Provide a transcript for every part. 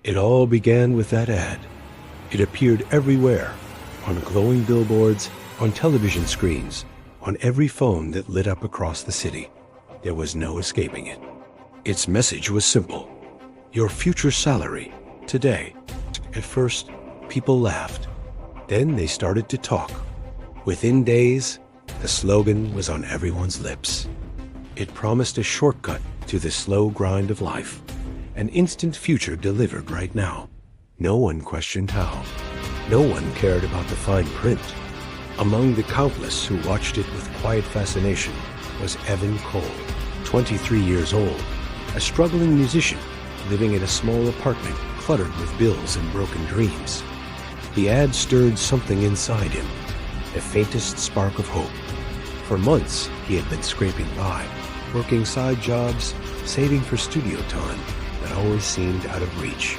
It all began with that ad. It appeared everywhere, on glowing billboards, on television screens, on every phone that lit up across the city. There was no escaping it. Its message was simple. Your future salary, today. At first, people laughed. Then they started to talk. Within days, the slogan was on everyone's lips. It promised a shortcut to the slow grind of life, an instant future delivered right now. No one questioned how. No one cared about the fine print. Among the countless who watched it with quiet fascination was Evan Cole, 23 years old, a struggling musician living in a small apartment cluttered with bills and broken dreams. The ad stirred something inside him, the faintest spark of hope. For months, he had been scraping by, working side jobs, saving for studio time that always seemed out of reach.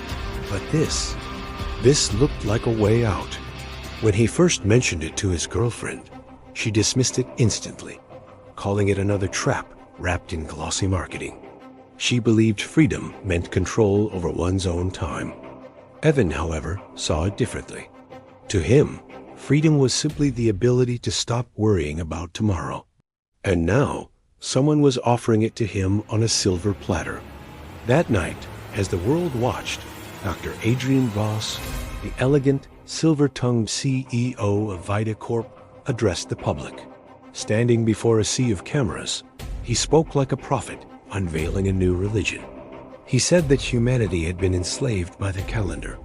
But this looked like a way out. When he first mentioned it to his girlfriend, she dismissed it instantly, calling it another trap wrapped in glossy marketing. She believed freedom meant control over one's own time. Evan, however, saw it differently. To him, freedom was simply the ability to stop worrying about tomorrow. And now, someone was offering it to him on a silver platter. That night, as the world watched, Dr. Adrian Voss, the elegant, silver-tongued CEO of Vita Corp, addressed the public. Standing before a sea of cameras, he spoke like a prophet, unveiling a new religion. He said that humanity had been enslaved by the calendar,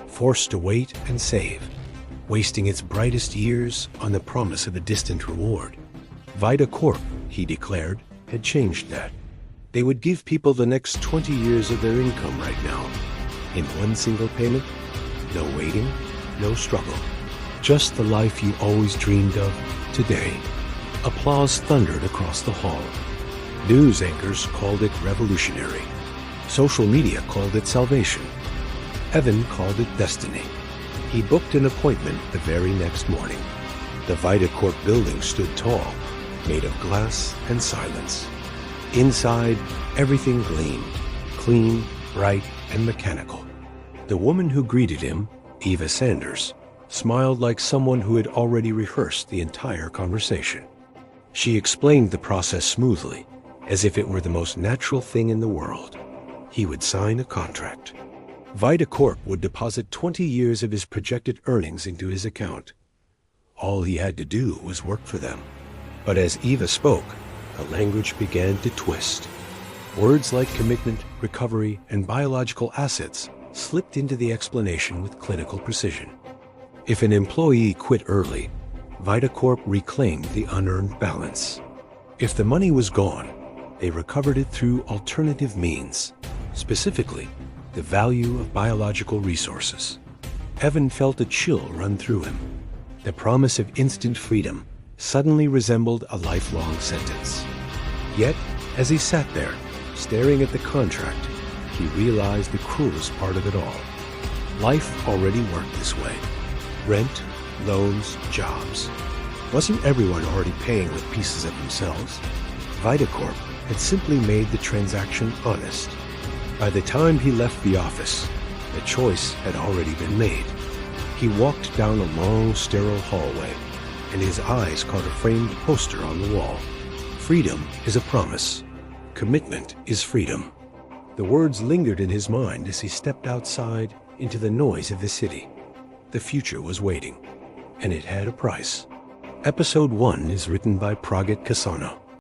forced to wait and save, wasting its brightest years on the promise of a distant reward. Vita Corp, he declared, had changed that. They would give people the next 20 years of their income right now, in one single payment, no waiting, no struggle. Just the life you always dreamed of today. Applause thundered across the hall. News anchors called it revolutionary. Social media called it salvation. Evan called it destiny. He booked an appointment the very next morning. The Vita Corp building stood tall, made of glass and silence. Inside, everything gleamed, clean, bright, and mechanical. The woman who greeted him, Eva Sanders, smiled like someone who had already rehearsed the entire conversation. She explained the process smoothly, as if it were the most natural thing in the world. He would sign a contract. Vita Corp would deposit 20 years of his projected earnings into his account. All he had to do was work for them. But as Eva spoke, the language began to twist. Words like commitment, recovery, and biological assets slipped into the explanation with clinical precision. If an employee quit early, Vita Corp reclaimed the unearned balance. If the money was gone, they recovered it through alternative means, specifically the value of biological resources. Evan felt a chill run through him. The promise of instant freedom suddenly resembled a lifelong sentence. Yet, as he sat there, staring at the contract, he realized the cruelest part of it all. Life already worked this way. Rent, loans, jobs. Wasn't everyone already paying with pieces of themselves? Vita Corp had simply made the transaction honest. By the time he left the office, the choice had already been made. He walked down a long, sterile hallway, and his eyes caught a framed poster on the wall. Freedom is a promise. Commitment is freedom. The words lingered in his mind as he stepped outside into the noise of the city. The future was waiting, and it had a price. Episode 1 is written by Pragat Kasana.